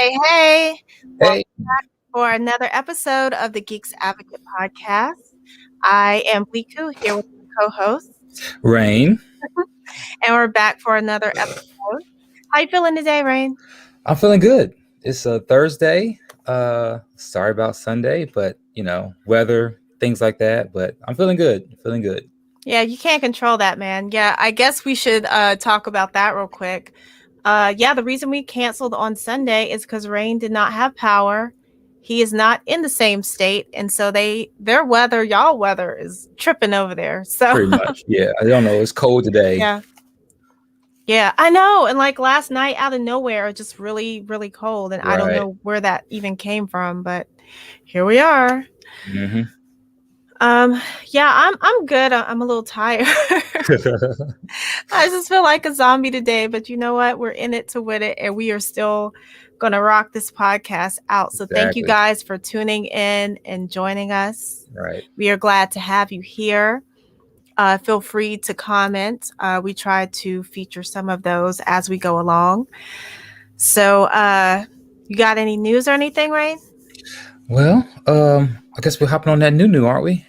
Hey, hey. Welcome Hey, for another episode of the Geeks Advocate podcast. I am Bliku here with my co-host, Rain. and we're back for another episode. How you feeling today, Rain? I'm feeling good. It's a Thursday. Sorry about Sunday, but weather, things like that. But I'm feeling good. Feeling good. Yeah, you can't control that, man. Yeah, I guess we should talk about that real quick. Yeah, the reason we canceled on Sunday is because Rain did not have power. He is not in the same state, and so their weather, y'all weather, is tripping over there. So Pretty much. Yeah. I don't know. It's cold today. yeah. Yeah, I know. And like last night out of nowhere, just really, really cold. And I don't Right. know where that even came from, but here we are. hmm Yeah, I'm good. I'm a little tired. I just feel like a zombie today, but you know what? We're in it to win it, and we are still gonna rock this podcast out. So thank you Exactly. guys for tuning in and joining us. Right. We are glad to have you here. Feel free to comment. We try to feature some of those as we go along. So, you got any news or anything, Rain? Well, I guess we're hopping on that new, aren't we?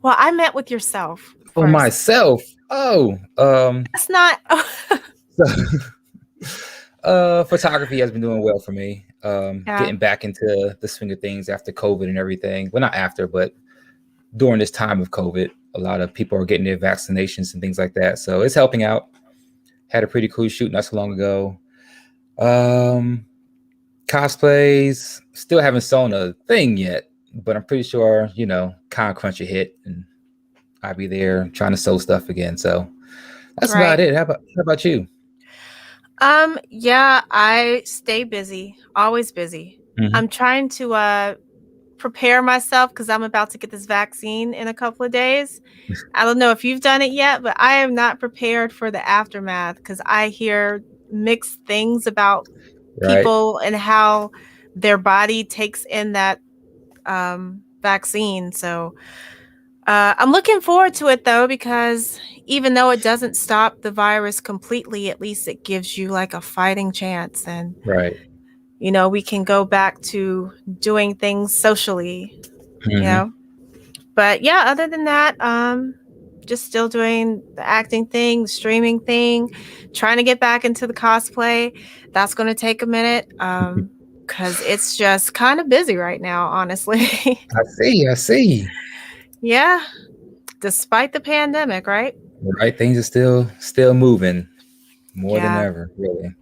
Well, I met with yourself For first. myself. Oh, That's not. so, photography has been doing well for me. Yeah, Getting back into the swing of things after COVID and everything. Well, not after, but during this time of COVID, a lot of people are getting their vaccinations and things like that. So it's helping out. Had a pretty cool shoot not so long ago. Um, Cosplays, still haven't sewn a thing yet, but I'm pretty sure, Con Crunch a hit and I'll be there trying to sew stuff again. So that's about right. it. How about you? Yeah, I stay busy, always busy. hmm I'm trying to prepare myself because I'm about to get this vaccine in a couple of days. I don't know if you've done it yet, but I am not prepared for the aftermath because I hear mixed things about Right. people and how their body takes in that vaccine. So I'm looking forward to it though, because even though it doesn't stop the virus completely, at least it gives you like a fighting chance. And, Right. we can go back to doing things socially, you hmm know? But yeah, other than that, just still doing the acting thing, the streaming thing, trying to get back into the cosplay. That's going to take a minute. Because it's just kind of busy right now, honestly. I see. Yeah, despite the pandemic, right? Right. Things are still moving more than Yeah. ever, really.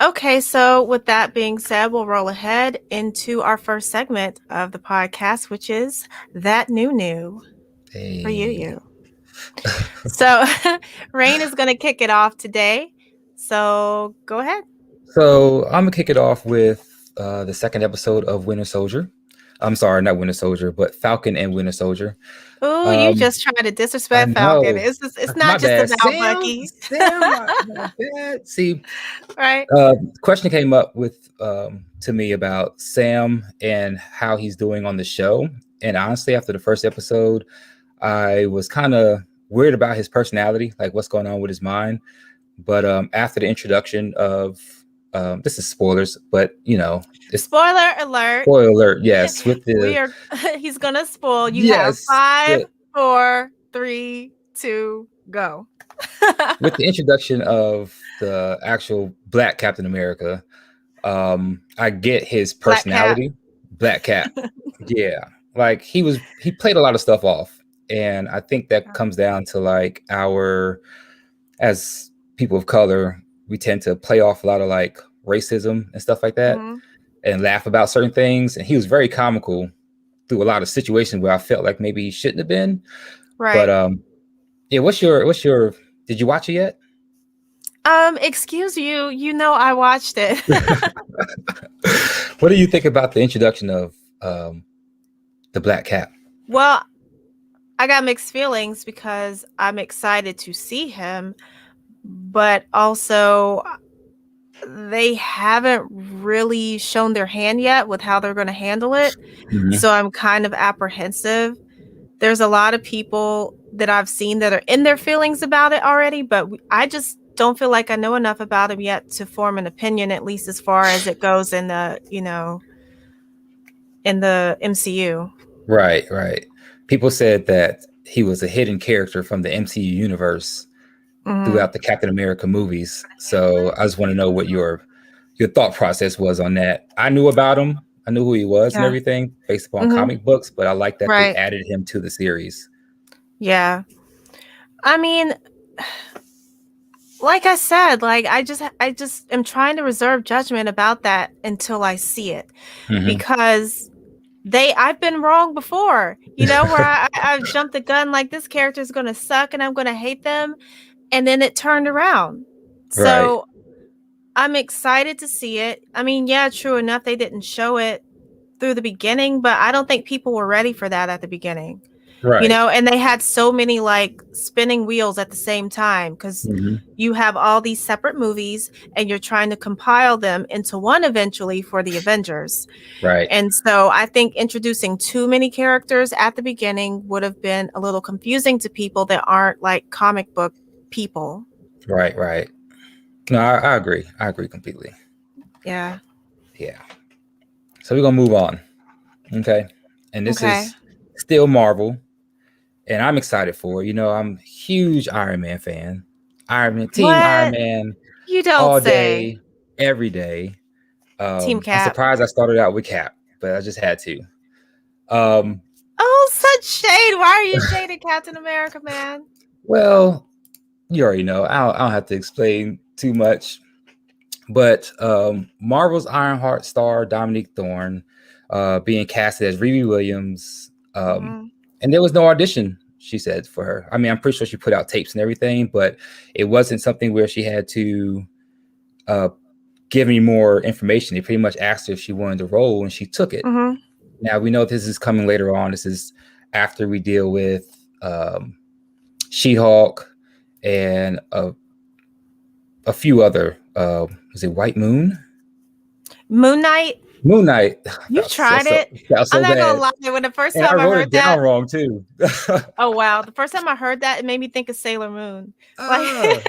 Okay, so with that being said, we'll roll ahead into our first segment of the podcast, which is that new for you. Hey. You. So Rain is going to kick it off today. So go ahead. So I'm gonna kick it off with the second episode of Winter Soldier. I'm sorry, not Winter Soldier, but Falcon and Winter Soldier. Oh, you Um, just trying to I disrespect Falcon. know. It's My not just bad. about Sam, Bucky, my bad. See, right? question came up with to me about Sam and how he's doing on the show. And honestly, after the first episode, I was kind of weird about his personality, like what's going on with his mind. But after the introduction of this is spoilers, but it's Spoiler alert. spoiler alert. Yes, with We the are he's gonna spoil. You have yes, 5, the, 4, 3, 2, go. with the introduction of the actual Black Captain America, I get his Black Cat. personality. Black Cat, yeah, like he played a lot of stuff off, and I think that comes down to like our as people of color, we tend to play off a lot of like racism and stuff like that, Mhm. and laugh about certain things. And he was very comical through a lot of situations where I felt like maybe he shouldn't have been. But Right. yeah, what's your did you watch it yet? Excuse you. You know I watched it. What do you think about the introduction of the Black Cat? Well, I got mixed feelings because I'm excited to see him, but also they haven't really shown their hand yet with how they're going to handle it. Mhm. So I'm kind of apprehensive. There's a lot of people that I've seen that are in their feelings about it already, but I just don't feel like I know enough about him yet to form an opinion, at least as far as it goes in the, in the MCU. Right. People said that he was a hidden character from the MCU universe Mm-hmm. throughout the Captain America movies. So I just want to know what your thought process was on that. I knew about him. I knew who he was and Yeah. everything based upon Mm-hmm. comic books, but I like that they Right. added him to the series. Yeah. I mean, like I said, like I just am trying to reserve judgment about that until I see it, Mm-hmm. because I've been wrong before, where I've jumped the gun like this character is going to suck and I'm going to hate them. And then it turned around. Right. So I'm excited to see it. I mean, yeah, true enough, they didn't show it through the beginning, but I don't think people were ready for that at the beginning. Right. And they had so many like spinning wheels at the same time, because Mm-hmm. you have all these separate movies and you're trying to compile them into one eventually for the Avengers. Right. And so I think introducing too many characters at the beginning would have been a little confusing to people that aren't like comic book people. Right. No, I agree. I agree completely. Yeah. Yeah. So we're gonna move on. Okay. And this Okay. is still Marvel. And I'm excited for it. I'm a huge Iron Man fan. Team Iron What? Man You don't all say. day, every day. Team I'm Cap. surprised I started out with Cap, but I just had to. Um, Oh, such shade. Why are you shading Captain America, man? well, you already know. I don't have to explain too much. But Marvel's Ironheart star Dominique Thorne being casted as Riri Williams, Mm-hmm. and there was no audition. She said for her. I mean, I'm pretty sure she put out tapes and everything, but it wasn't something where she had to uh, give me more information. They pretty much asked her if she wanted the role, and she took it. Mm-hmm. Now we know this is coming later on. This is after we deal with She-Hulk and a few other. Was it White Moon? Moon Knight. Moon Knight. You tried it. Felt so I'm not gonna bad, lie. When the first and I time I wrote it heard down that, wrong too. oh wow, the first time I heard that, it made me think of Sailor Moon. Like,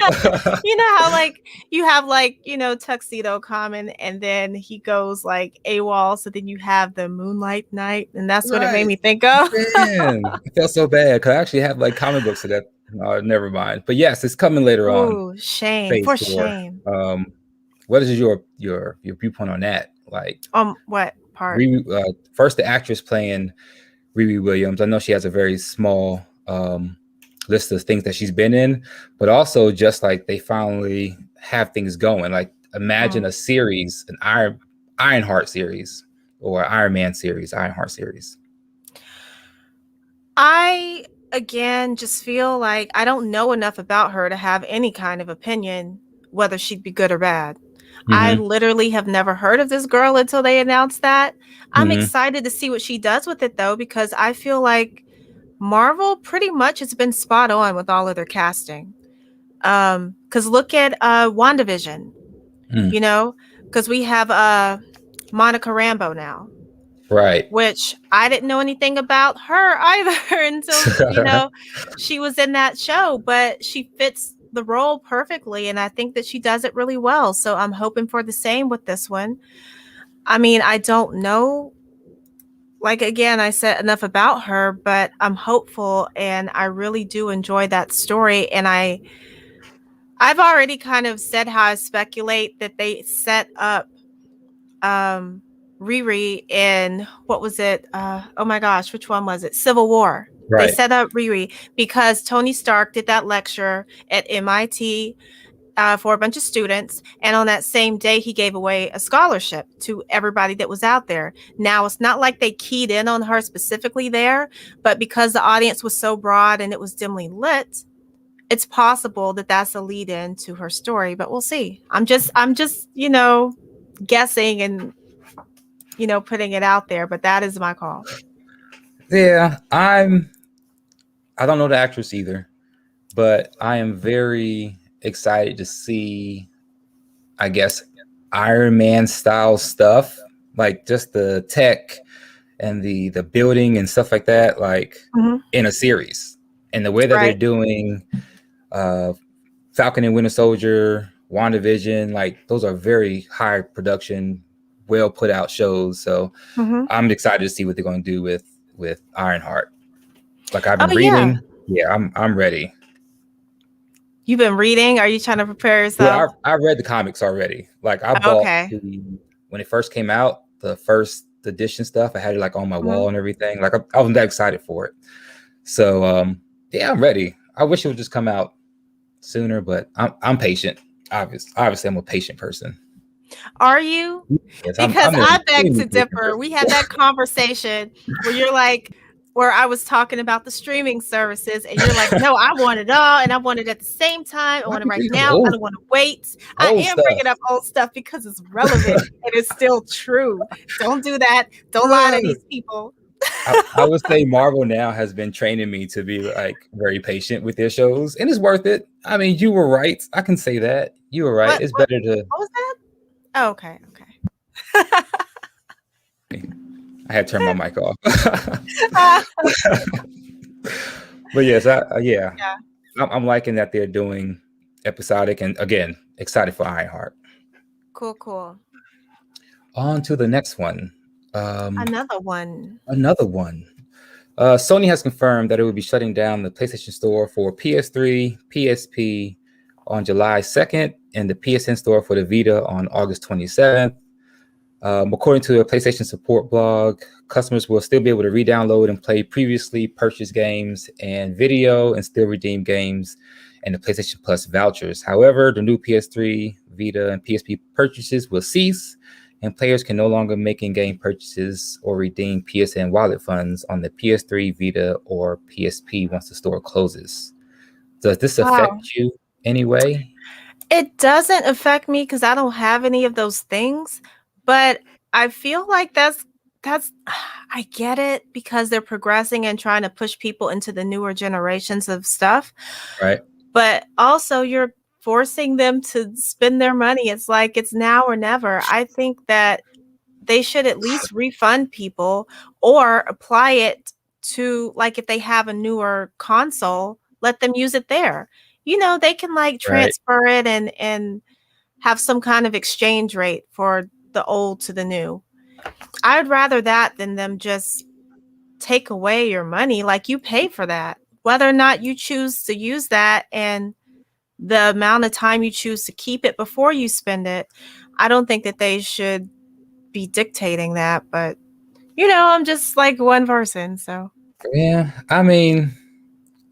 Ah. you know how like you have like Tuxedo Common, and then he goes like AWOL, so then you have the Moonlight Knight, and that's what it made Right, me think of. man, I felt so bad because I actually have like comic books of that. Never mind. But yes, it's coming later on. Oh, shame Phase for 4. shame. What is your viewpoint on that? Like, What part? first the actress playing Riri Williams. I know she has a very small list of things that she's been in, but also just like they finally have things going. Like, imagine a series, an Ironheart series or Iron Man series, Ironheart series. I again just feel like I don't know enough about her to have any kind of opinion whether she'd be good or bad. I Mm-hmm. literally have never heard of this girl until they announced that. I'm Mm-hmm. excited to see what she does with it though, because I feel like Marvel pretty much has been spot on with all of their casting. Because look at WandaVision, Mm. because we have Monica Rambeau now, Right. which I didn't know anything about her either until, she was in that show, but she fits the role perfectly. And I think that she does it really well. So I'm hoping for the same with this one. I mean, I don't know. Like, again, I said enough about her, but I'm hopeful and I really do enjoy that story. And I've already kind of said how I speculate that they set up Riri in, what was it? Oh my gosh, which one was it? Civil War. They Right. set up Riri because Tony Stark did that lecture at MIT for a bunch of students, and on that same day he gave away a scholarship to everybody that was out there. Now, it's not like they keyed in on her specifically there, but because the audience was so broad and it was dimly lit, it's possible that that's a lead in to her story, but we'll see. I'm just guessing and putting it out there, but that is my call. Yeah, I don't know the actress either, but I am very excited to see, I guess, Iron Man style stuff, like just the tech and the building and stuff like that, like Mm-hmm. in a series. And the way that they're Right. doing Falcon and Winter Soldier, WandaVision, like those are very high production, well put out shows. So Mm-hmm. I'm excited to see what they're going to do with Ironheart. Like I've Oh been yeah. reading. Yeah, I'm ready. You've been reading? Are you trying to prepare Yeah, yourself? I read the comics already. Like I bought Okay. when it first came out, the first edition stuff. I had it like on my Mm-hmm. wall and everything. Like I wasn't that excited for it. So yeah, I'm ready. I wish it would just come out sooner, but I'm patient. Obviously, I'm a patient person. Are you? Yes, Because I'm an I beg extremely to patient differ. We had that conversation where you're like, where I was talking about the streaming services, and you're like, no, I want it all, and I want it at the same time. I Why want it you right bring up now. I don't want to wait. I old am bringing stuff? up old stuff because it's relevant and it's still true. Don't do that. Don't lie to Bro. these people. I would say Marvel now has been training me to be like very patient with their shows, and it's worth it. I mean, you were right. I can say that you were right. What? It's What? better to. What was that? Oh, okay. Okay. I had to turn my mic off. But yes, yeah, Yeah. I'm liking that they're doing episodic, and again, excited for Ironheart. Cool. Cool. On to the next one. Another one. Another one. Sony has confirmed that it will be shutting down the PlayStation Store for PS3, PSP on July 2nd, and the PSN Store for the Vita on August 27th. According to a PlayStation support blog, customers will still be able to re-download and play previously purchased games and video and still redeem games and the PlayStation Plus vouchers. However, the new PS3, Vita, and PSP purchases will cease, and players can no longer make in-game purchases or redeem PSN wallet funds on the PS3, Vita, or PSP once the store closes. Does this Wow. affect you anyway? It doesn't affect me because I don't have any of those things, but I feel like that's I get it because they're progressing and trying to push people into the newer generations of stuff, Right, but also you're forcing them to spend their money. It's like it's now or never. I think that they should at least refund people or apply it to, like, if they have a newer console, let them use it there. They can like right, transfer it and have some kind of exchange rate for the old to the new. I'd rather that than them just take away your money. Like, you pay for that. Whether or not you choose to use that and the amount of time you choose to keep it before you spend it, I don't think that they should be dictating that. But I'm just like one person, so. yeah. I mean,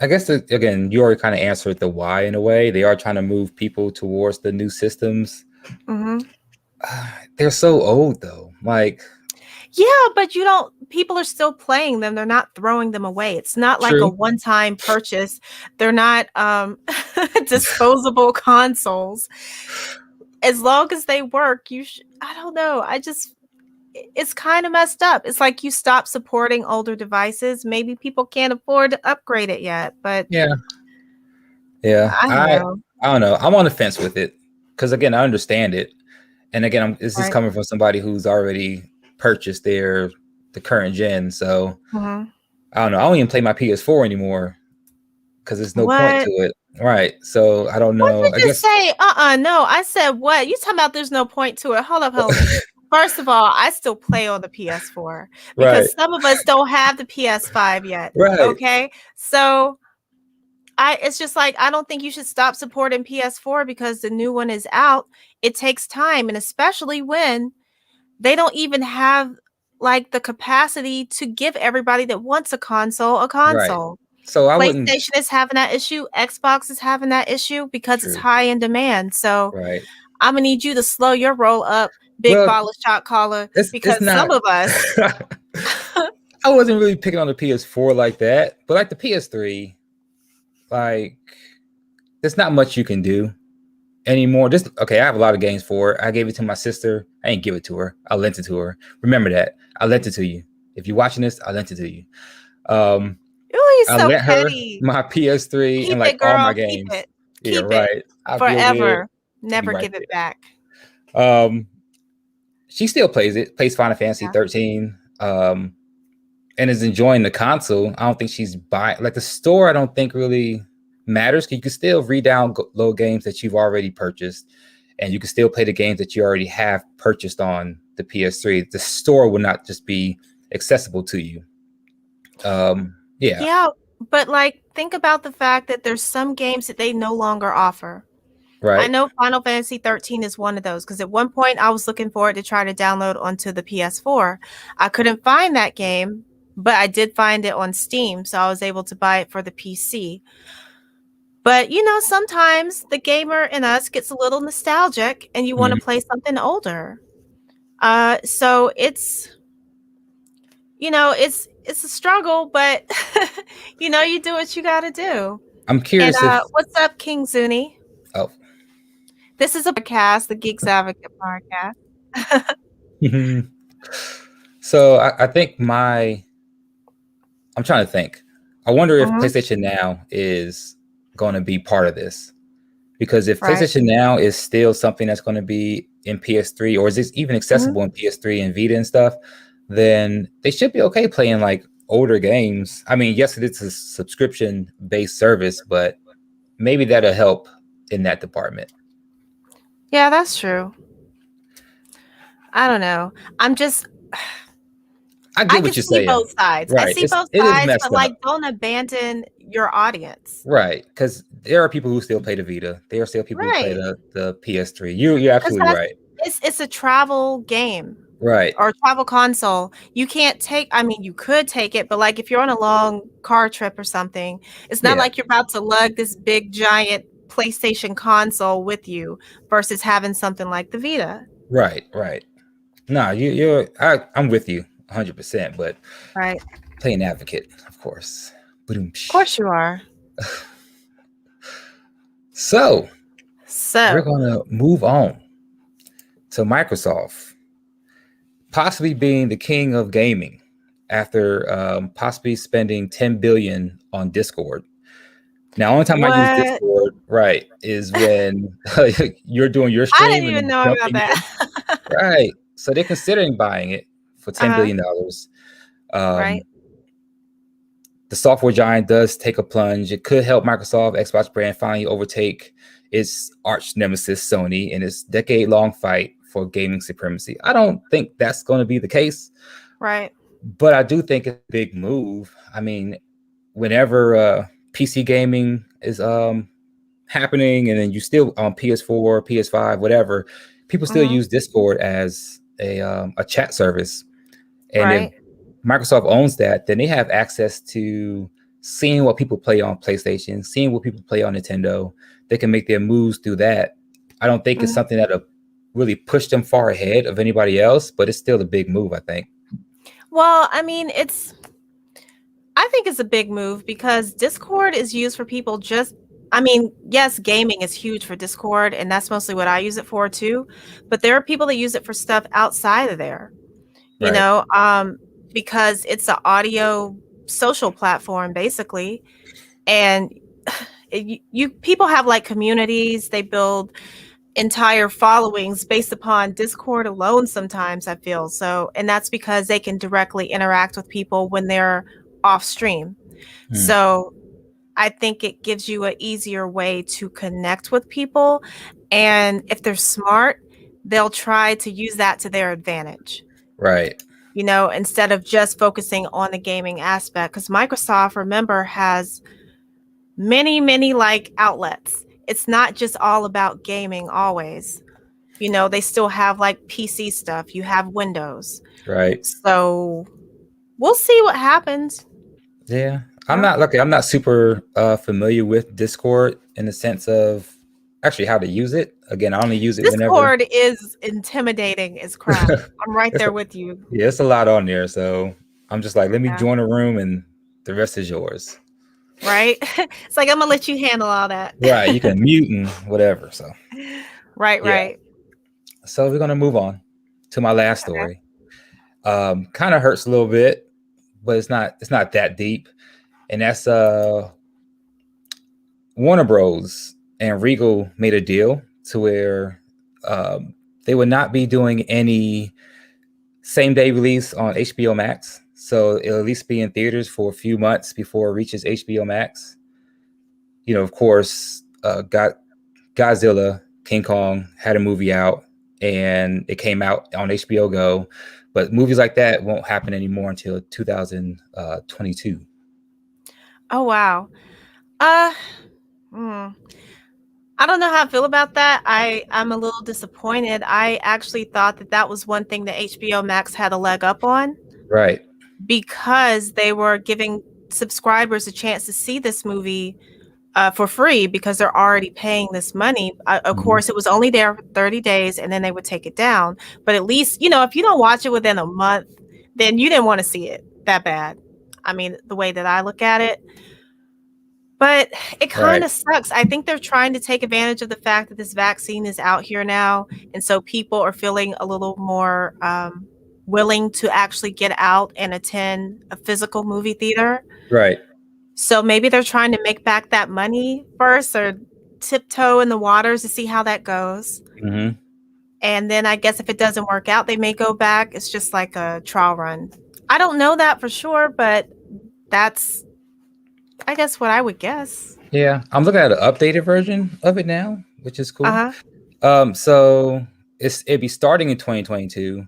I guess again, you already kind of answered the why in a way. They are trying to move people towards the new systems. Hmm. They're so old though. Like, Yeah, but people are still playing them. They're not throwing them away. It's not like a true, one-time purchase. They're not disposable consoles. As long as they work, I don't know. It's kind of messed up. It's like you stop supporting older devices. Maybe people can't afford to upgrade it yet, but yeah, yeah. I don't know. I don't know. I'm on the fence with it because again, I understand it, and again, this is Right. coming from somebody who's already purchased the current gen. So Hmm. I don't know. I don't even play my PS4 anymore because there's no point to What? it. Right. So I don't What know. did I you just guess say? No. I said what? You talking about there's no point to it. Hold up, hold up. First of all, I still play on the PS4 right, because some of us don't have the PS5 yet. right, Okay. So it's just like, I don't think you should stop supporting PS4 because the new one is out. It takes time, and especially when they don't even have like the capacity to give everybody that wants a console a right. console. So I wouldn't. PlayStation is having that issue. Xbox is having that issue because it's True. high in demand. So Right. I'm gonna need you to slow your roll up, big Well, ball of shot caller, it's because some not. of us. I wasn't really picking on the PS4 like that, but like the PS3, like there's not much you can do anymore. Just okay, I have a lot of games for it. I gave it to my sister. I didn't give it to her. I lent it to her. Remember that. I lent it to you. If you're watching this, I lent it to you. Um, Ooh, he's I so lent her petty. my PS3 and Keep like it, all my girl. Keep games. it. Yeah, Keep it right. I feel good forever. to be Never right give it there. back. She still plays it, plays Final Fantasy Yeah. 13, and is enjoying the console. I don't think she's buying like the store. I don't think really matters, because you can still re-download games that you've already purchased, and you can still play the games that you already have purchased on the PS3. The store will not just be accessible to you. Yeah, but like think about the fact that there's some games that they no longer offer. I Right. know Final Fantasy 13 is one of those because at one point I was looking for it to try to download onto the PS4. I couldn't find that game, but I did find it on Steam, so I was able to buy it for the PC. But sometimes the gamer in us gets a little nostalgic and you want to Mhm. play something older. So it's a struggle, but you do what you got to do. I'm And curious if what's up, King Zuni? oh This is a podcast, the Geeks Advocate podcast. so I think I'm trying to think. I wonder if Mhm. PlayStation Now is going to be part of this, because if Right. PlayStation Now is still something that's going to be in PS3, or is this even Mhm. accessible in PS3 and Vita and stuff, then they should be okay playing like older games. I mean, yes, it is a subscription based service, but maybe that'll help in that department. Yeah, that's true. I don't know. I'm just I I get can what you're see saying. both sides. I Right. see both It is sides, but messed like up. don't abandon your audience. Right. Because there are people who still play the Vita. There are still people who play Right. the PS3. You're Because absolutely that's right. it's a travel game Right. or a travel console. You can't take, I mean, you could take it, but like if you're on a long car trip or something, it's not Yeah. like you're about to lug this big giant PlayStation console with you versus having something like the Vita. Right. Right. No, I'm with you 100%, but Right. playing advocate, of course. Of course you are. So we're So, gonna move on to Microsoft possibly being the king of gaming after possibly spending 10 billion on Discord. Now, only time I use what? Discord, right, is when you're doing your I didn't stream and even then know about jumping in. that. Right. So they're considering buying it for $10 Uh-huh. billion. Right. The software giant does take a plunge. It could help Microsoft Xbox brand finally overtake its arch nemesis Sony in its decade-long fight for gaming supremacy. I don't think that's going to be the case, Right. but I do think it's a big move. I mean, whenever PC gaming is happening, and then you still on PS4, PS5, whatever, people still Mhm. use Discord as a chat service. And if Right. Microsoft owns that, then they have access to seeing what people play on PlayStation, seeing what people play on Nintendo. They can make their moves through that. I don't think it's Mhm. something that'll really push them far ahead of anybody else, but it's still a big move, I think. Well, I mean, I think it's a big move because Discord is used for people I mean, yes, gaming is huge for Discord, and that's mostly what I use it for too. But there are people that use it for stuff outside of there, you Right. know, because it's an audio social platform basically. And people have like communities, they build entire followings based upon Discord alone sometimes, I feel. So, and that's because they can directly interact with people when they're off stream. Hmm. So, I think it gives you an easier way to connect with people, and if they're smart, they'll try to use that to their advantage. Right. Instead of just focusing on the gaming aspect, cuz Microsoft, remember, has many, many like outlets. It's not just all about gaming always. They still have like PC stuff. You have Windows. Right. So we'll see what happens. Yeah. Huh? I'm not super familiar with Discord in the sense of actually how to use it. Again, I only use it whenever. Discord is intimidating as crap. I'm right it's there a, with you. yeah, it's a lot on there. So I'm just like, let me Yeah. join a room and the rest is yours. Right? It's like I'm gonna let you handle all that. Right. You can mute and whatever. So Right, yeah. right. So we're gonna move on to my last Okay. story. Kind of hurts a little bit, but it's not that deep. And that's Warner Bros. And Regal made a deal to where they would not be doing any same day release on HBO Max. So it'll at least be in theaters for a few months before it reaches HBO Max. of course, Godzilla, King Kong had a movie out, and it came out on HBO Go. But movies like that won't happen anymore until 2022. Oh wow. Uh, hmm. I don't know how I feel about that. I'm a little disappointed. I actually thought that that was one thing that HBO Max had a leg up on Right. because they were giving subscribers a chance to see this movie for free because they're already paying this money. Of Hmm. course, it was only there for 30 days and then they would take it down. But at least, if you don't watch it within a month, then you didn't want to see it that bad. I mean, the way that I look at it. But it kind Right. of sucks. I think they're trying to take advantage of the fact that this vaccine is out here now. And so people are feeling a little more willing to actually get out and attend a physical movie theater. Right. So maybe they're trying to make back that money first or tiptoe in the waters to see how that goes. Hmm. And then I guess if it doesn't work out, they may go back. It's just like a trial run. I don't know that for sure, but that's, I guess, what I would guess. Yeah, I'm looking at an updated version of it now, which is cool. Uh-huh. So it'd be starting in 2022,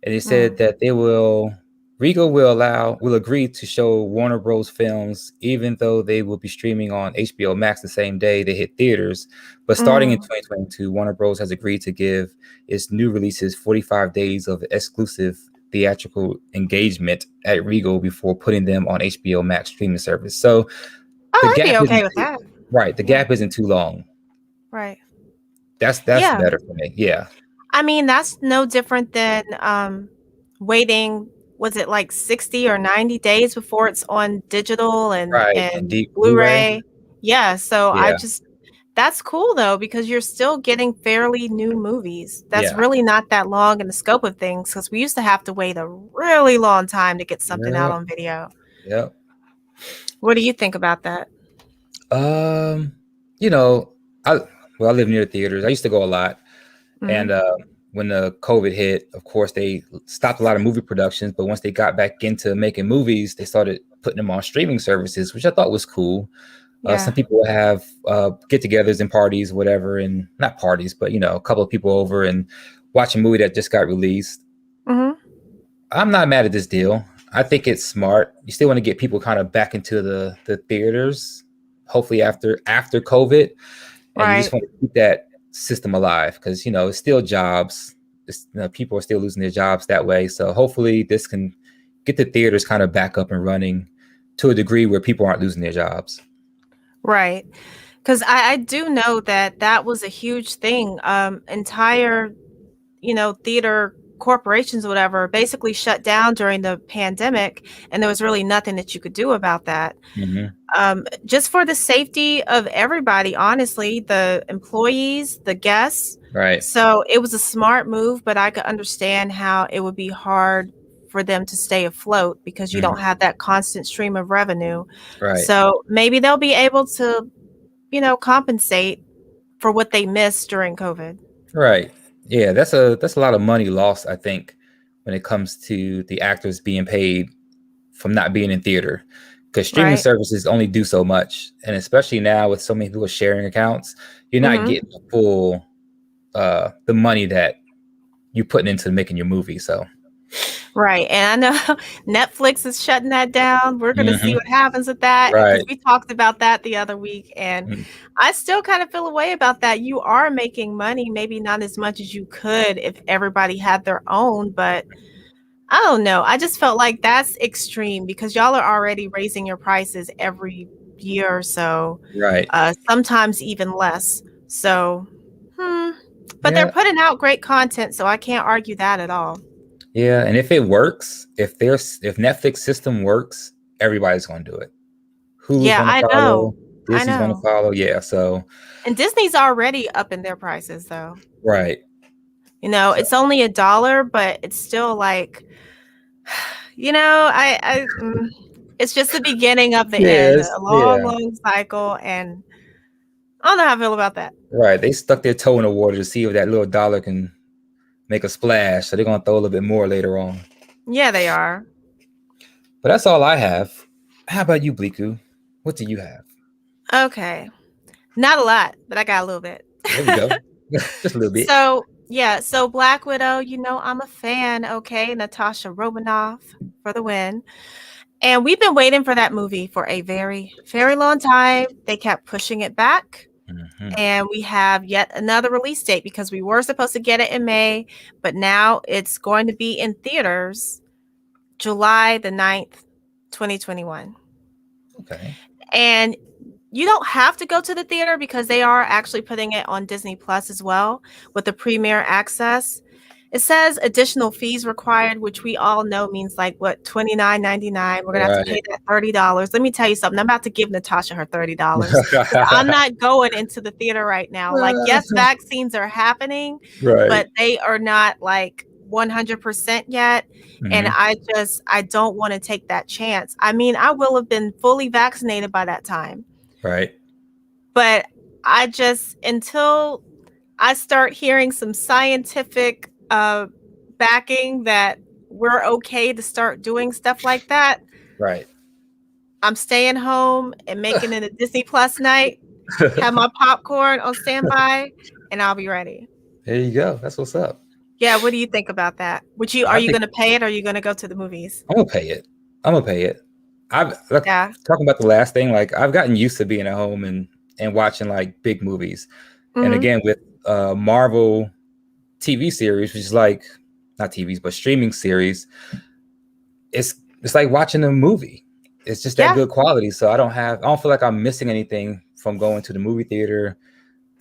and they said Mm. that Regal will agree to show Warner Bros. Films, even though they will be streaming on HBO Max the same day they hit theaters. But starting in Mm. 2022, Warner Bros. Has agreed to give its new releases 45 days of exclusive theatrical engagement at Regal before putting them on HBO Max streaming service. So the Oh, I'd be gap okay isn't with that. right. The Yeah. gap isn't too long. Right. That's Yeah. better for me. Yeah. I mean, that's no different than waiting, was it like 60 or 90 days before it's on digital and Right. And and deep Blu-ray. Blu-ray? Yeah, so Yeah. that's cool though because you're still getting fairly new movies. That's Yeah. really not that long in the scope of things because we used to have to wait a really long time to get something out Yep. on video. Yep. What do you think about that? Um, you know, I live near the theaters. I used to go a lot. Mhm. And when the COVID hit, of course, they stopped a lot of movie productions. But once they got back into making movies, they started putting them on streaming services, which I thought was cool. Some Yeah. people will have get-togethers and parties, whatever, and not parties, but a couple of people over and watch a movie that just got released. Mhm. I'm not mad at this deal. I think it's smart. You still want to get people kind of back into the theaters, hopefully after COVID, and you just Right. want to keep that system alive because it's still jobs. People are still losing their jobs that way. So hopefully this can get the theaters kind of back up and running to a degree where people aren't losing their jobs. Right. Because I do know that that was a huge thing. Entire, theater corporations or whatever basically shut down during the pandemic, and there was really nothing that you could do about that. Hmm. Just for the safety of everybody, honestly, the employees, the guests. Right. So it was a smart move, but I could understand how it would be hard for them to stay afloat because you don't Hmm. have that constant stream of revenue. Right. So maybe they'll be able to, compensate for what they missed during COVID. Right. Yeah, that's a lot of money lost, I think, when it comes to the actors being paid from not being in theater. Because streaming Right. services only do so much. And especially now with so many people sharing accounts, you're not Hmm. getting the full the money that you're putting into making your movie. So Right. And I know Netflix is shutting that down. We're going to see hmm. what happens with that because Right. we talked about that the other week. And Mm. I still kind of feel a way about that. You are making money, maybe not as much as you could if everybody had their own, but I don't know. I just felt like that's extreme because y'all are already raising your prices every year or so, Right. sometimes even less. So, but they're Yeah. putting out great content, so I can't argue that at all. Yeah. And if it works, if Netflix system works, everybody's gonna do it. Hulu's Yeah, gonna I follow, know. I Disney's gonna know. follow. Yeah. So And Disney's already upping their prices though. right. So It's only $1, but it's still like, it's just the beginning of the end, yes, a long, yeah. long cycle. And I don't know how I feel about that. Right. They stuck their toe in the water to see if that little dollar can make a splash. So they're gonna throw a little bit more later on. Yeah, they are. But that's all I have. How about you, Bliku? What do you have? Okay. Not a lot, but I got a little bit. There we go. Just a little bit. So, yeah, so Black Widow, you know, I'm a fan, okay? Natasha Romanoff for the win. And we've been waiting for that movie for a very, very long time. They kept pushing it back. Mm-hmm. And we have yet another release date because we were supposed to get it in May, but now it's going to be in theaters July the 9th, 2021. Okay. And you don't have to go to the theater because they are actually putting it on Disney Plus as well with the premiere access. It says additional fees required, which we all know means like what, $29.99. We're gonna have to pay Right. that $30. Let me tell you something. I'm about to give Natasha her $30 because I'm not going into the theater right now. Like, yes, vaccines are happening, Right. but they are not like 100% yet. And Mm-hmm. I don't want to take that chance. I mean, I will have been fully vaccinated by that time. Right. But I just, until I start hearing some scientific backing that we're okay to start doing stuff like that, Right. I'm staying home and making it a Disney Plus night, have my popcorn on standby, and I'll be ready. There you go. That's what's up. Yeah, what do you think about that? Are I you think going to pay it or are you going to go to the movies? I'm gonna pay it. I'm gonna pay it. I've like Yeah. talking about the last thing. Like I've gotten used to being at home and watching like big movies. And Mm-hmm. again with Marvel TV series, which is like not TVs but streaming series, it's like watching a movie. It's just that Yeah. good quality. So I don't feel like I'm missing anything from going to the movie theater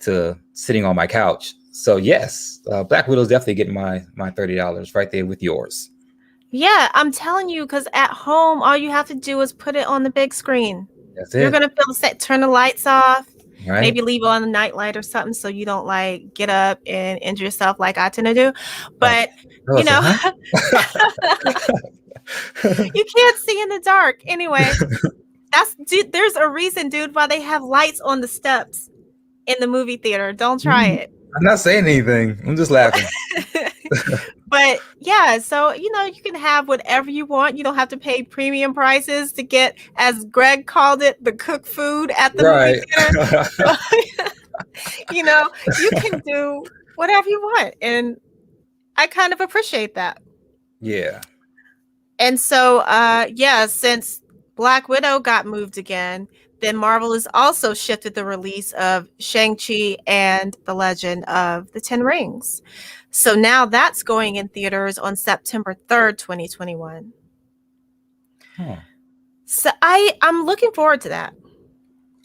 to sitting on my couch. So yes, Black Widow's definitely getting my $30 right there with yours. Yeah, I'm telling you, because at home, all you have to do is put it on the big screen. That's You're it. gonna feel set, turn the lights off, Right. maybe leave on a nightlight or something so you don't like get up and injure yourself like I tend to do. But I you was like, know, huh? you can't see in the dark. Anyway, there's a reason, dude, why they have lights on the steps in the movie theater. Don't try it. I'm not saying anything. I'm just laughing. But yeah, so you know, you can have whatever you want. You don't have to pay premium prices to get, as Greg called it, the cooked food at the movie Right. theater. You know, you can do whatever you want. And I kind of appreciate that. Yeah. And so yeah, since Black Widow got moved again, then Marvel has also shifted the release of Shang-Chi and the Legend of the Ten Rings. So now that's going in theaters on September 3rd, 2021. Huh. So I'm looking forward to that.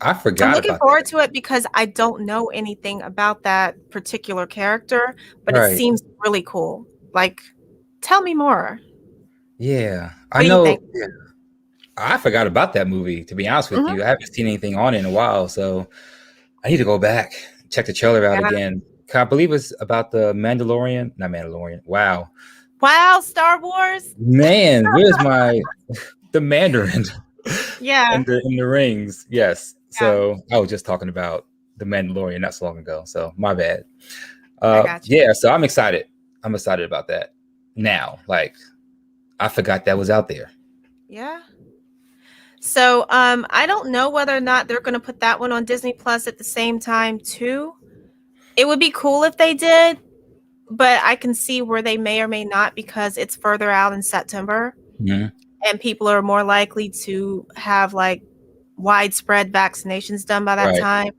I I'm forgot looking about forward that. to it because I don't know anything about that particular character, but it Right. seems really cool. Like, tell me more. Yeah. What I do you know. think? I forgot about that movie, to be honest with Mhm. you. I haven't seen anything on it in a while. So I need to go back, check the trailer out Yeah. again. I believe it's about the Mandalorian. Not Mandalorian. Wow. Wow, Star Wars. Man, where's the Mandarin Yeah, in the rings? Yes. yeah, So I was just talking about the Mandalorian not so long ago. So my bad. I got you. Yeah, so I'm excited. I'm excited about that now. Like I forgot that was out there. Yeah. So I don't know whether or not they're going to put that one on Disney Plus at the same time too. It would be cool if they did, but I can see where they may or may not because it's further out in September Mhm. and people are more likely to have like widespread vaccinations done by that Right. time.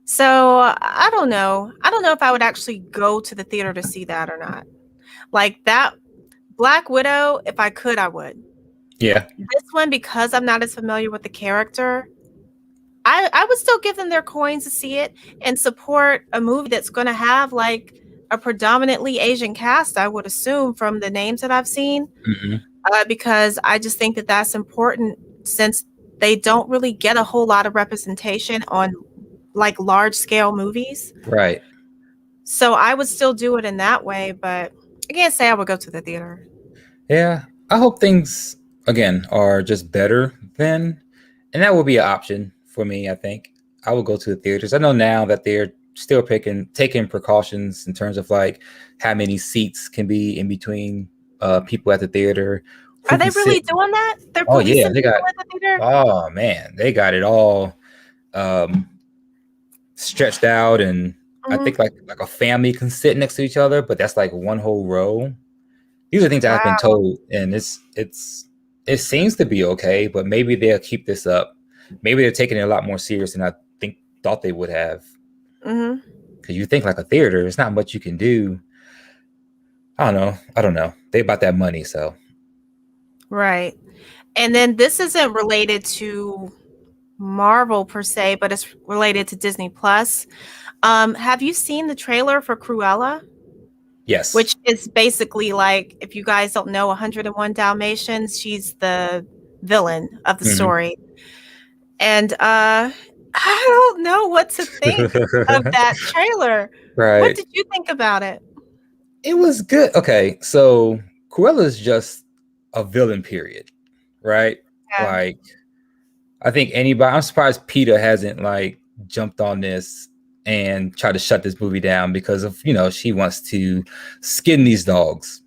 So I don't know. I don't know if I would actually go to the theater to see that or not. Like that Black Widow, if I could, I would. Yeah. This one, because I'm not as familiar with the character, I would still give them their coins to see it and support a movie that's going to have like a predominantly Asian cast, I would assume from the names that I've seen, Hmm. because I just think that that's important since they don't really get a whole lot of representation on like large scale movies. Right. So I would still do it in that way, but I can't say I would go to the theater. Yeah. I hope things again are just better then, and that will be an option for me. I think I will go to the theaters. I know now that they're still taking precautions in terms of like how many seats can be in between people at the theater, Are who they can sit. really doing that? They're Oh yeah, policing they got. people at the theater? Oh man, they got it all. Um, stretched out, and I Mhm. think like a family can sit next to each other, but that's like one whole row. These are things that I've been Wow. told, and it seems to be okay, but maybe they'll keep this up. Maybe they're taking it a lot more serious than I think thought they would have. Mhm. Because you think like a theater, there's not much you can do. I don't know. I don't know. They about that money, so Right. And then this isn't related to Marvel per se, but it's related to Disney Plus. Have you seen the trailer for Cruella? yes. Which is basically like, if you guys don't know 101 Dalmatians, she's the villain of the Hmm. story. And I don't know what to think of that trailer. What Right. did you think about it? It was good. Okay, so Cruella is just a villain, period. Right? Yeah, Like I think anybody. I'm surprised Peter hasn't like jumped on this and tried to shut this movie down because of she wants to skin these dogs.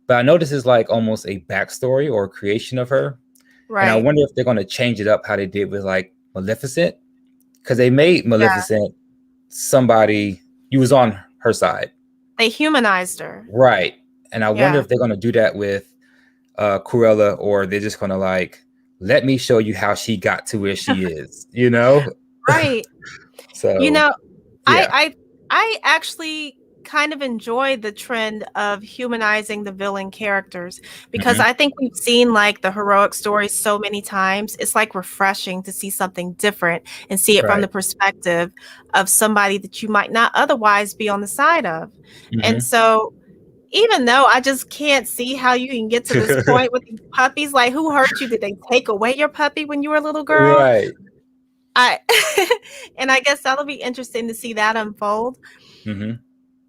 But I know this is like almost a backstory or a creation of her, and I right. wonder if they're going to change it up how they did with like Maleficent, because they made Yeah, Maleficent somebody you was on her side, they humanized her. right? And I wonder Yeah, if they're going to do that with Cruella, or they're just going to like let me show you how she got to where she is. right. You So know, I yeah. I I actually kind of enjoy the trend of humanizing the villain characters because Hmm. I think we've seen like the heroic stories so many times. It's like refreshing to see something different and see it from the Right. perspective of somebody that you might not otherwise be on the side of. And Hmm. so even though I just can't see how you can get to this point with these puppies, like who hurt you? Did they take away your puppy when you were a little girl? Right. I and I guess that'll be interesting to see that unfold. Hmm.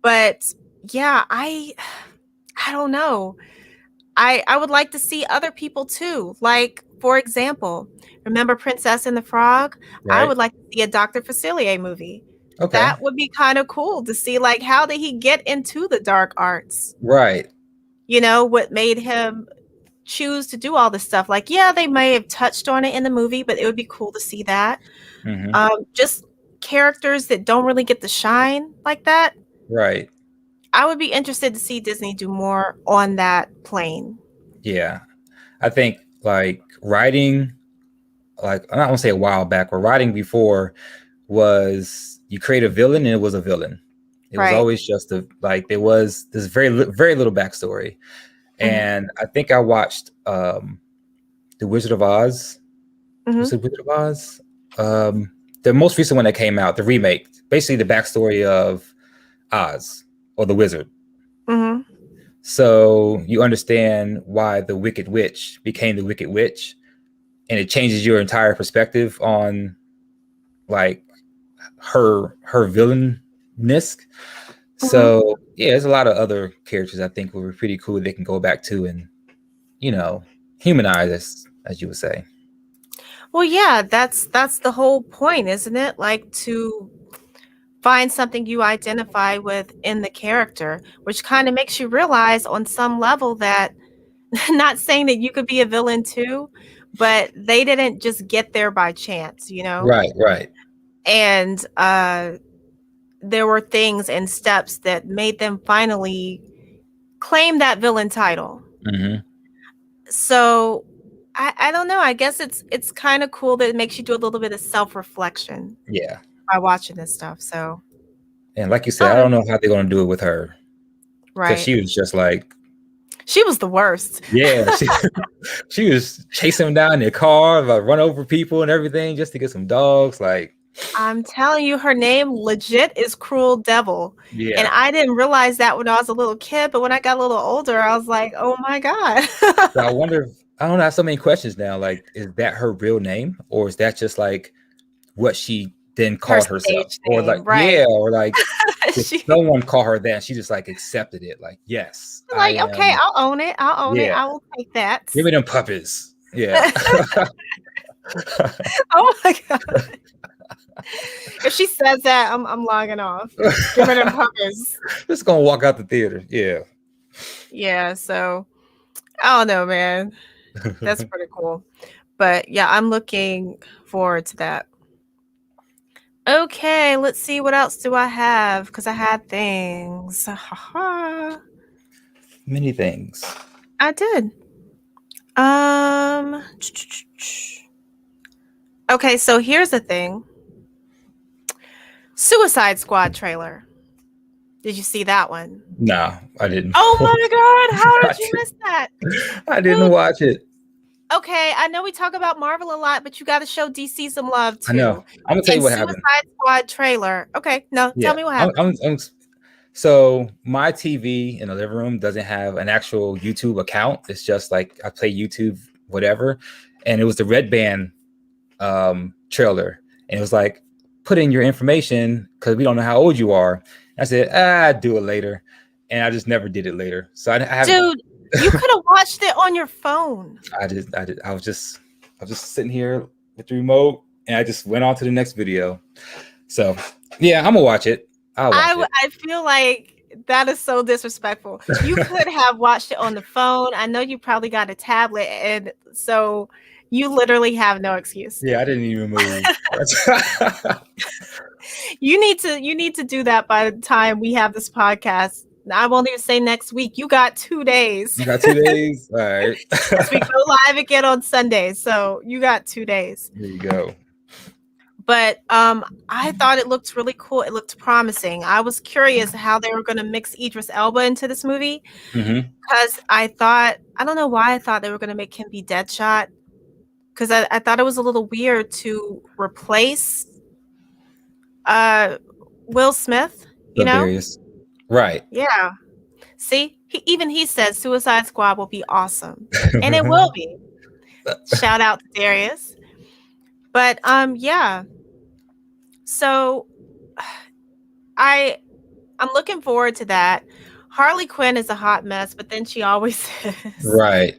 But yeah, I don't know. I would like to see other people too. Like, for example, remember Princess and the Frog? I Right. would like to see a Dr. Facilier movie. Okay. That would be kind of cool to see, like, how did he get into the dark arts? Right. What made him choose to do all this stuff? Like, yeah, they may have touched on it in the movie, but it would be cool to see that. Hmm. Just characters that don't really get to shine like that. Right. I would be interested to see Disney do more on that plane. Yeah. I think like writing, like I don't want to say a while back, but writing before was you create a villain and it was a villain. It was Right. always just like there was this very little backstory. Mhm. And I think I watched The Wizard of Oz. Was Mhm. it Wizard of Oz? The most recent one that came out, the remake, basically the backstory of Oz or the Wizard. Mhm. So you understand why the Wicked Witch became the Wicked Witch, and it changes your entire perspective on like her villainness. Mhm. So yeah, there's a lot of other characters I think would be pretty cool they can go back to and humanize, as you would say. Well, yeah, that's the whole point, isn't it? Like to find something you identify with in the character, which kind of makes you realize on some level that not saying that you could be a villain too, but they didn't just get there by chance, you know? Right, right. And there were things and steps that made them finally claim that villain title. Hmm. So I don't know. I guess it's kind of cool that it makes you do a little bit of self-reflection Yeah. by watching this stuff. So And like you I said, I don't know. don't know how they're gonna do it with her because Right. she was just like, She was the worst. yeah, she was chasing them down in their car, like run over people and everything just to get some dogs. Like, I'm telling you, her name legit is Cruel Devil. And yeah. I didn't realize that when I was a little kid, but when I got a little older, I was like, oh my God. So I wonder if I don't have so many questions now. Like, is that her real name, or is that just like what she then Her called herself, stage or like name, right. yeah, or like did She someone call her that and she just like accepted it? Like, yes, I like, okay, am. I'll own it. I'll own it. Yeah, I will take that. give me them puppies. Yeah. Oh my God. If she says that, I'm logging off. Give her them puppies. Just gonna walk out the theater. Yeah. Yeah, so I don't know, man. That's pretty cool. But yeah, I'm looking forward to that. Okay, let's see what else do I have because I had things. I Many things. did. Um. Okay, so here's the thing. Suicide Squad trailer. Did you see that one? No, I didn't. Oh my God! How I, did you miss that? I didn't watch it. Okay, I know we talk about Marvel a lot, but you got to show DC some love I know. too. I'm gonna tell you And what happened. Suicide Squad trailer. Okay, no, tell Yeah, me what happened. so my TV in the living room doesn't have an actual YouTube account. It's just like I play YouTube, whatever. And it was the Red Band trailer, and it was like, put in your information because we don't know how old you are. I said, do it later, and I just never did it later. So I haven't. Dude, you could have watched it on your phone. I was just sitting here with the remote, and I just went on to the next video. So yeah, I'm gonna watch it. I'll watch it. I feel like that is so disrespectful. You could have watched it on the phone. I know you probably got a tablet, and so you literally have no excuse. Yeah, I didn't even move. You need to do that by the time we have this podcast. I won't even say next week. You got 2 days. You got 2 days. All right. We go live again on Sunday, so you got 2 days. There you go. But I thought it looked really cool. It looked promising. I was curious how they were going to mix Idris Elba into this movie because I don't know why I thought they were going to make him be Deadshot, because I thought it was a little weird to replace Will Smith, you know? Various. Right. Yeah. See, even he says Suicide Squad will be awesome, and it will be. Shout out to Darius. But yeah. So I'm looking forward to that. Harley Quinn is a hot mess, but then she always says, right.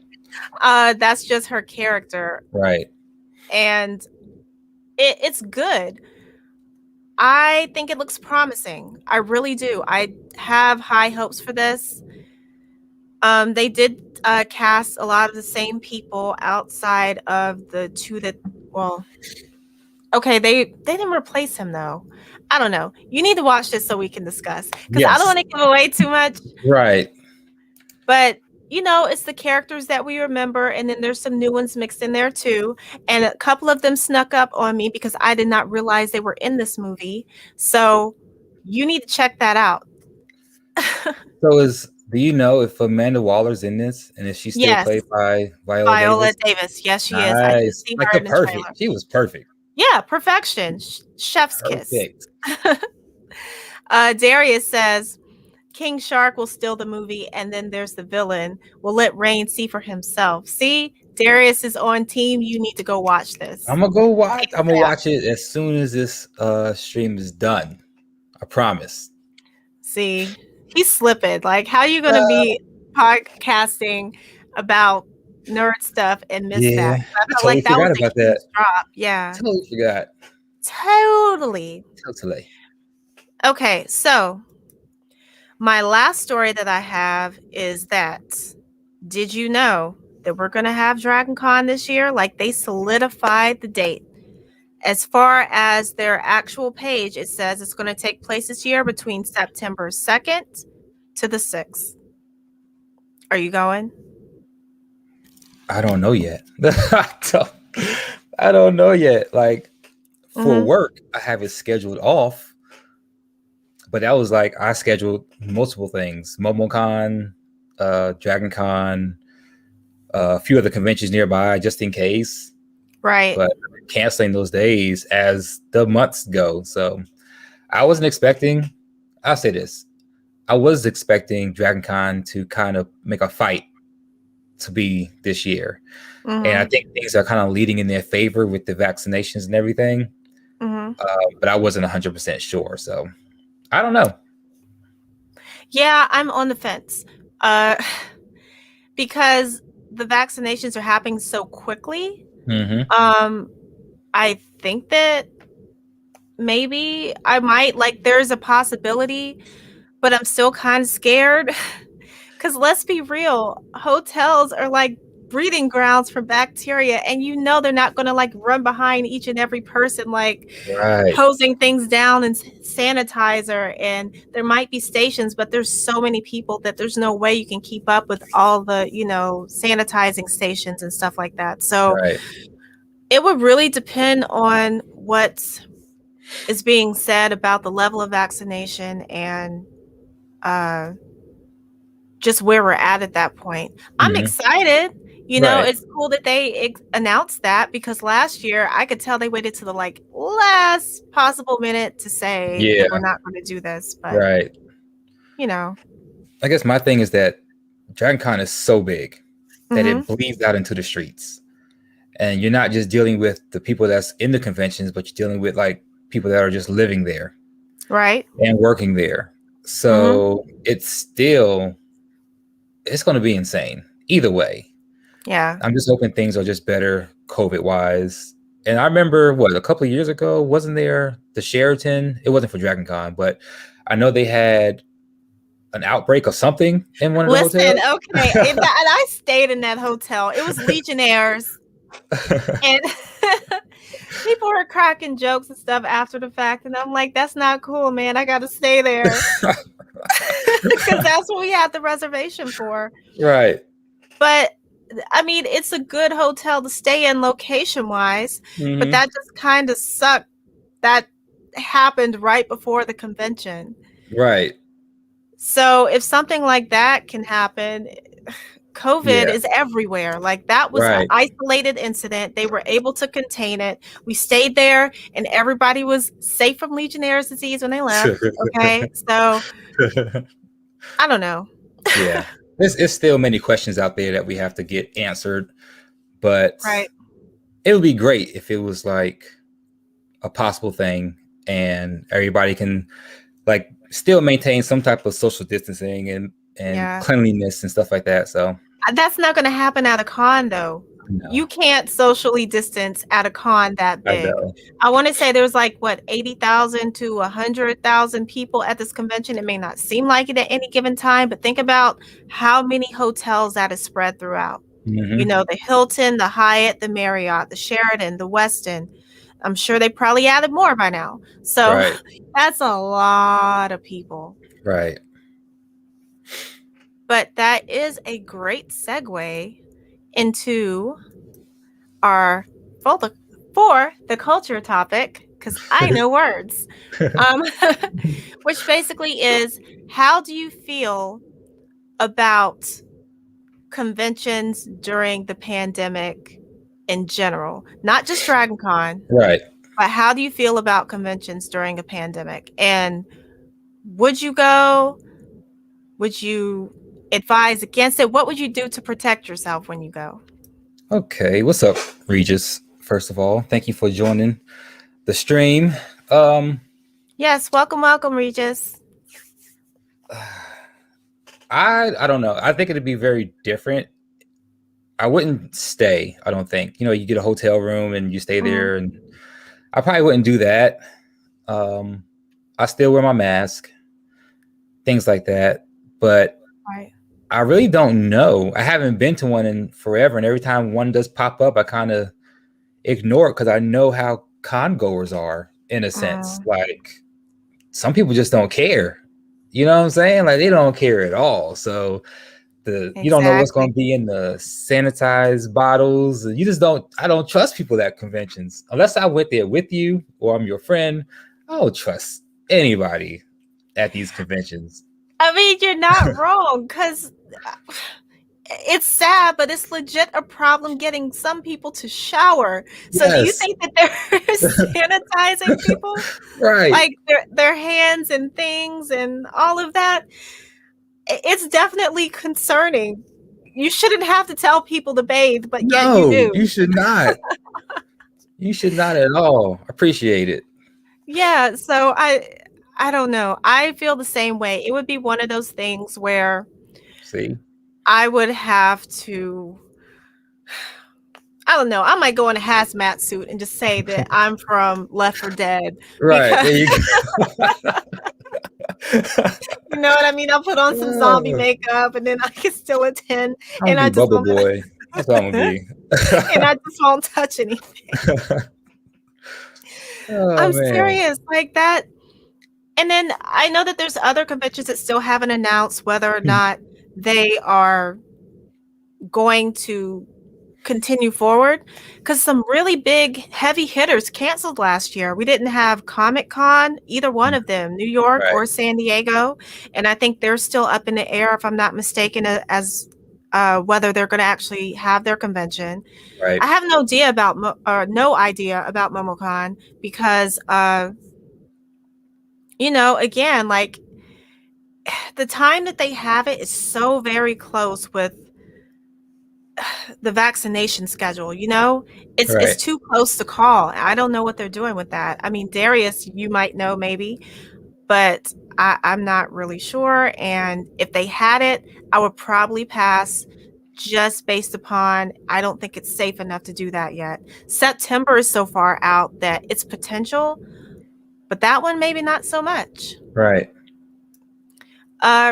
That's just her character. Right. And it's good. I think it looks promising. I really do. I have high hopes for this. They did cast a lot of the same people outside of the two that, well, okay, they didn't replace him though. I don't know. You need to watch this so we can discuss, because I don't want to give away too much. Right. But you know, it's the characters that we remember, and then there's some new ones mixed in there too. And a couple of them snuck up on me because I did not realize they were in this movie. So you need to check that out. So do you know if Amanda Waller's in this, and is she still played by Viola Davis? Yes, she nice. is. I did see like her in the perfect. trailer. She was perfect. Yeah, perfection. Chef's perfect. Kiss. Darius says King Shark will steal the movie, and then there's the villain. We'll let Rain see for himself. See, Darius is on team. You need to go watch this. I'm gonna watch it as soon as this stream is done. I promise. See, he's slipping. Like, how are you gonna be podcasting about nerd stuff and miss that? I felt like that was a huge drop. Yeah. Totally forgot. Totally. Okay, so my last story that I have is that, did you know that we're going to have Dragon Con this year? Like, they solidified the date. As far as their actual page, it says it's going to take place this year between September 2nd to the 6th. Are you going? I don't know yet. I don't know yet. Like, for work, I have it scheduled off. But that was like, I scheduled multiple things. MomoCon, Dragon Con, a few other conventions nearby just in case. Right. But canceling those days as the months go. So I wasn't expecting, I'll say this, I was expecting Dragon Con to kind of make a fight to be this year. And I think things are kind of leading in their favor with the vaccinations and everything. But I wasn't 100% sure. So I don't know. Yeah, I'm on the fence. Because the vaccinations are happening so quickly. I think that maybe I might, like, there's a possibility, but I'm still kind of scared. Because let's be real, hotels are like breeding grounds for bacteria, and you know they're not going to like run behind each and every person like Right. hosing things down and sanitizer. And there might be stations, but there's so many people that there's no way you can keep up with all the, you know, sanitizing stations and stuff like that. So Right. it would really depend on what is being said about the level of vaccination and uh just where we're at that point. I'm Mhm. excited. You know, Right. it's cool that they announced that, because last year I could tell they waited to the like last possible minute to say that we're Yeah. not going to do this. But, Right. you know, I guess my thing is that Dragon Con is so big that mm-hmm. it bleeds out into the streets. And you're not just dealing with the people that's in the conventions, but you're dealing with like people that are just living there Right. and working there. So it's going to be insane either way. Yeah. I'm just hoping things are just better COVID wise. And I remember a couple of years ago, wasn't there the Sheraton? It wasn't for Dragon Con, but I know they had an outbreak of something in one of the Listen, hotels. okay. And I stayed in that hotel. It was Legionnaires. And people were cracking jokes and stuff after the fact. And I'm like, that's not cool, man. I got to stay there. Because that's what we had the reservation for. Right. But I mean, it's a good hotel to stay in location wise, but that just kind of sucked. That happened right before the convention. Right. So if something like that can happen, COVID is everywhere. Like, that was an isolated incident. They were able to contain it. We stayed there and everybody was safe from Legionnaire's disease when they left. Okay. So I don't know. Yeah. There's still many questions out there that we have to get answered, but it would be great if it was like a possible thing and everybody can like still maintain some type of social distancing and cleanliness and stuff like that. So that's not going to happen at a con, though. No. You can't socially distance at a con that big. I want to say there was like, what, 80,000 to 100,000 people at this convention. It may not seem like it at any given time, but think about how many hotels that is spread throughout. You know, the Hilton, the Hyatt, the Marriott, the Sheraton, the Westin. I'm sure they probably added more by now. So that's a lot of people. Right. But that is a great segue into our for the culture topic, because I know words, which basically is, how do you feel about conventions during the pandemic in general? Not just Dragon Con, right? But how do you feel about conventions during a pandemic? And would you go? Would you advise against it? What would you do to protect yourself when you go? Okay, what's up, Regis? First of all, thank you for joining the stream. Yes, welcome, Regis. I don't know. I think it'd be very different. I wouldn't stay. I don't think. You know, you get a hotel room and you stay there, and I probably wouldn't do that. I still wear my mask, things like that. But I really don't know. I haven't been to one in forever, and every time one does pop up, I kind of ignore it because I know how con goers are, in a sense. Like, some people just don't care. You know what I'm saying? Like, they don't care at all. So you don't know what's going to be in the sanitized bottles. You just don't. I don't trust people at conventions unless I went there with you or I'm your friend. I don't trust anybody at these conventions. I mean, you're not wrong, because it's sad, but it's legit a problem getting some people to shower. So do you think that they're sanitizing people? Right. Like their hands and things and all of that? It's definitely concerning. You shouldn't have to tell people to bathe, but yet you do. You should not. You should not at all. Appreciate it. Yeah, so I don't know. I feel the same way. It would be one of those things where I would have to, I don't know, I might go in a hazmat suit and just say that I'm from Left 4 Dead. Right. There you go. You know what I mean? I'll put on some zombie makeup and then I can still attend. And I just Bubble Boy. That's what I'm gonna be. And I just won't touch anything. Oh I'm man. serious, like that. And then I know that there's other conventions that still haven't announced whether or not they are going to continue forward, because some really big heavy hitters canceled last year. We didn't have Comic Con, either one of them, New York Right, or San Diego, and I think they're still up in the air, if I'm not mistaken, as whether they're going to actually have their convention. right, I have no idea about MomoCon because again, like the time that they have it is so very close with the vaccination schedule. It's right. too close to call. I don't know what they're doing with that. I mean, Darius, you might know maybe, but I'm not really sure. And if they had it, I would probably pass, just based upon I don't think it's safe enough to do that yet. September is so far out that it's potential, but that one maybe not so much. Right.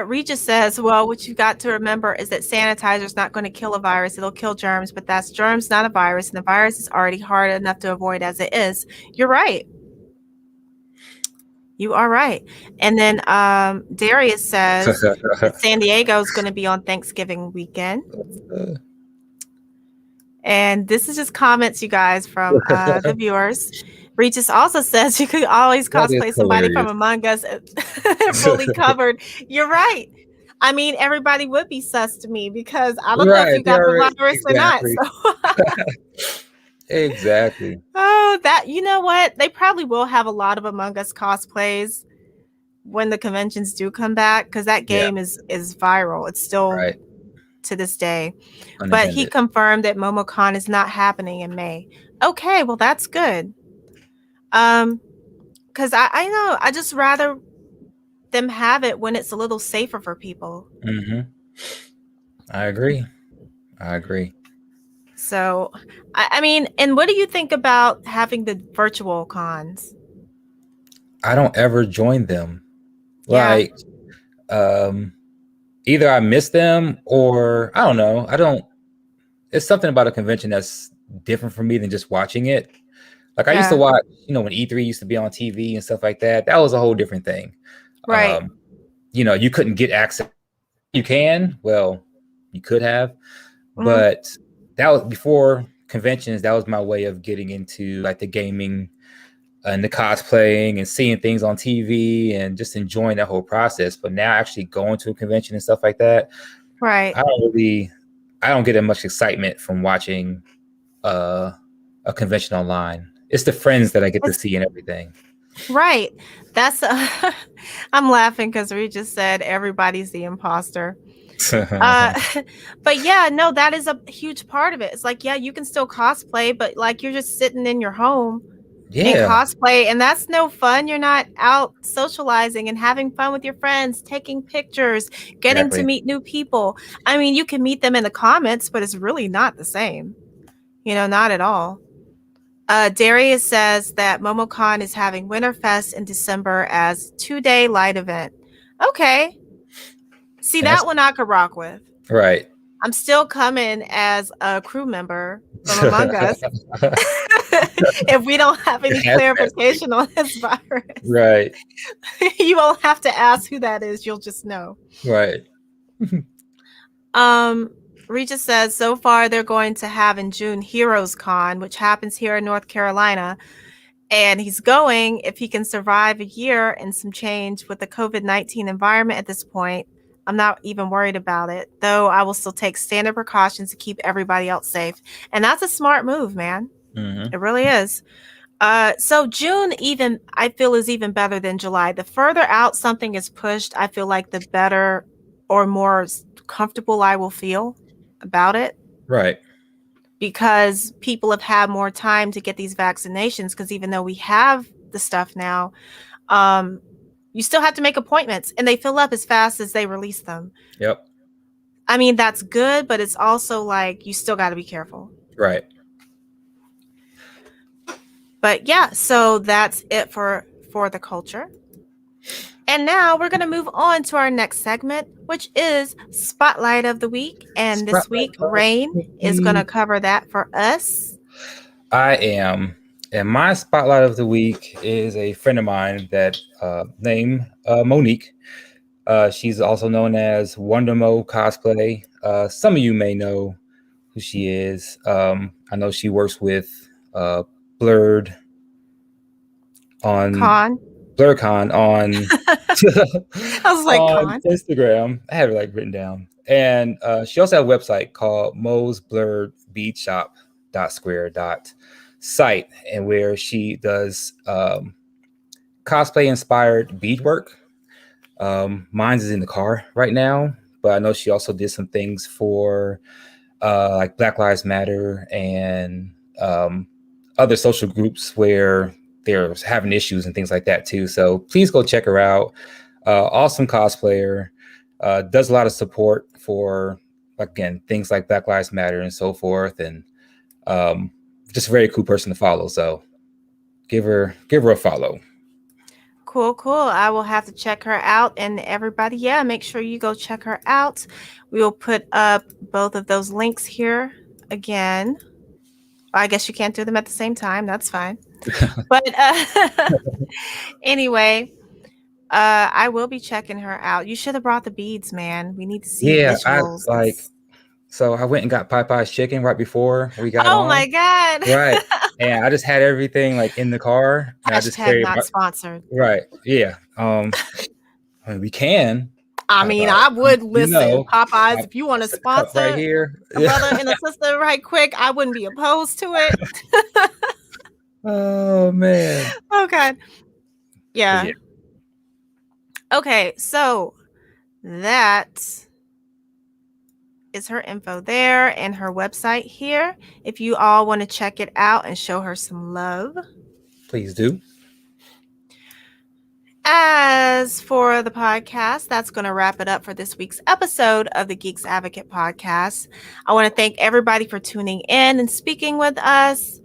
Regis says, well, what you've got to remember is that sanitizer is not going to kill a virus. It'll kill germs, but that's germs, not a virus. And the virus is already hard enough to avoid as it is. You're right. You are right. And then Darius says that San Diego is going to be on Thanksgiving weekend. And this is just comments, you guys, from the viewers. Regis also says you could always That is cosplay somebody from hilarious. Among Us fully covered. You're right. I mean, everybody would be sus to me because I don't know if Right. you They got the are virus or not. exactly. So, Exactly. oh, that you know what? They probably will have a lot of Among Us cosplays when the conventions do come back, because that Yeah. game is viral. It's still Right. to this day. But he Unintended. confirmed that MomoCon is not happening in May. Okay, well that's good. Because I know I just rather them have it when it's a little safer for people. Mm-hmm. I agree. I agree. So, I mean, and what do you think about having the virtual cons? I don't ever join them. Yeah, Like, um, either I miss them or I don't know. I don't. It's something about a convention that's different for me than just watching it. Like I used to yeah, watch, when E3 used to be on TV and stuff like that. That was a whole different thing. right. You couldn't get access. You can, well, you could have, Mm, but that was before conventions. That was my way of getting into like the gaming and the cosplaying and seeing things on TV and just enjoying that whole process. But now actually going to a convention and stuff like that, right. I don't get that much excitement from watching a convention online. It's the friends that I get to It's see and everything. right. That's I'm laughing because we just said everybody's the imposter. Uh, but yeah, no, that is a huge part of it. It's like, yeah, you can still cosplay, but like you're just sitting in your home and Yeah, cosplay, and that's no fun. You're not out socializing and having fun with your friends, taking pictures, getting to exactly. meet new people. I mean, you can meet them in the comments, but it's really not the same. Not at all. Darius says that MomoCon is having Winterfest in December as 2-day light event. Okay. See, And that's that one I could rock with. right. I'm still coming as a crew member from Among Us if we don't have any Hazmat suit. clarification on this virus. Right, You won't have to ask who that is. You'll just know. right. Um, Regis says so far they're going to have in June Heroes Con, which happens here in North Carolina. And he's going if he can survive a year and some change with the COVID-19 environment at this point. I'm not even worried about it, though I will still take standard precautions to keep everybody else safe. And that's a smart move, man. Mm-hmm. It really is. So June even I feel is even better than July. The further out something is pushed, I feel like the better or more comfortable I will feel about it, Right. because people have had more time to get these vaccinations, because even though we have the stuff now, um, you still have to make appointments and they fill up as fast as they release them. Yep. I mean, that's good, but it's also like you still got to be careful. Right. But yeah, so that's it for the culture. And now we're going to move on to our next segment, which is Spotlight of the Week. And this Spotlight week, of Rain the is going to week. cover that for us. I am. And my spotlight of the week is a friend of mine that named Monique. She's also known as Wondermo Cosplay. Some of you may know who she is. I know she works with Blurred on Con. BlurCon on I was like, on Con. Instagram. I have it like written down. And she also has a website called Mo's Blurred Bead Shop .square site, and where she does cosplay inspired beadwork. Mine's is in the car right now, but I know she also did some things for like Black Lives Matter and other social groups where they're having issues and things like that too. So please go check her out. Awesome cosplayer. Does a lot of support for, again, things like Black Lives Matter and so forth, and just a very cool person to follow. So give her a follow. Cool, cool. I will have to check her out. And everybody, yeah, make sure you go check her out. We will put up both of those links here again. I guess you can't do them at the same time. That's fine. But anyway, I will be checking her out. You should have brought the beads, man. We need to see Yeah, I visuals. like. So I went and got Popeye's chicken right before we got Oh on. my God. Right. And I just had everything like in the car, and I just Hashtag carried not sponsored. right. Yeah. I mean, we can. I mean, I would You listen. know, Popeyes, if you want to cup right sponsor here. a brother and a sister right quick, I wouldn't be opposed to it. Oh man. Oh God. Yeah. Yeah. Okay, so that is her info there and her website here. If you all want to check it out and show her some love. Please do. As for the podcast, that's going to wrap it up for this week's episode of the Geeks Advocate podcast. I want to thank everybody for tuning in and speaking with us.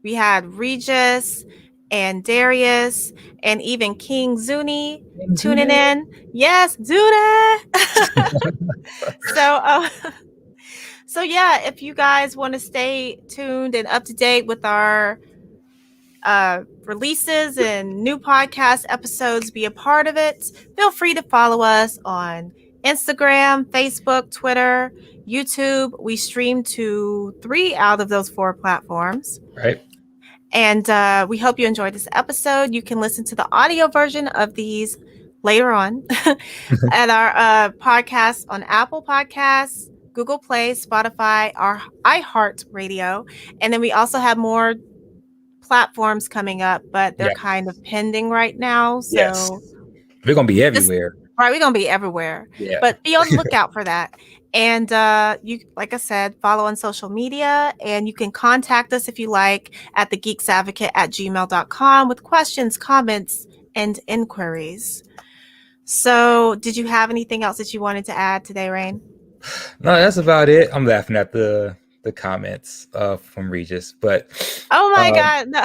We had Regis and Darius and even King Zuni tuning in. Yes, Zuni. So, so yeah, if you guys want to stay tuned and up to date with our releases and new podcast episodes, be a part of it, feel free to follow us on Instagram, Facebook, Twitter, YouTube. We stream to 3 out of those 4 platforms. Right. And we hope you enjoyed this episode. You can listen to the audio version of these later on at our podcast on Apple Podcasts, Google Play, Spotify, our iHeartRadio. And then we also have more platforms coming up, but they're kind of pending right now. So yes, we're gonna be everywhere. Right, we're gonna be everywhere. Yeah. But be on the lookout for that. And you, like I said, follow on social media, and you can contact us if you like at thegeeksadvocate@gmail.com with questions, comments, and inquiries. So did you have anything else that you wanted to add today, Rain? No, that's about it. I'm laughing at the comments from Regis, but oh my God, no.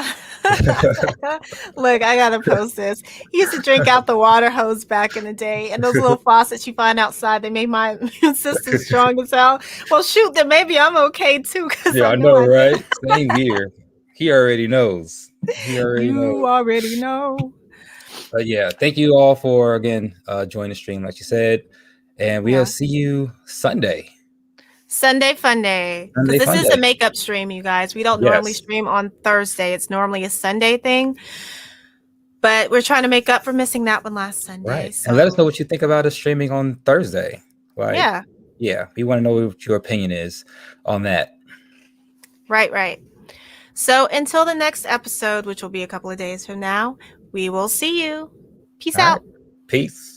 Look, I gotta post this. He used to drink out the water hose back in the day, and those little faucets you find outside, they made my immune system strong as hell. Well, shoot, then maybe I'm okay too. Yeah, I know, right? Same here. He already knows. You already know. But yeah, thank you all for again joining the stream, like you said, and we'll see you Sunday. Sunday fun day, because this is a makeup stream, you guys. We don't normally stream on Thursday. It's normally a Sunday thing, but we're trying to make up for missing that one last Sunday. Right. So. And let us know what you think about us streaming on Thursday. Like, yeah, we want to know what your opinion is on that. Right. So until the next episode, which will be a couple of days from now, we will see you. Peace out. Peace.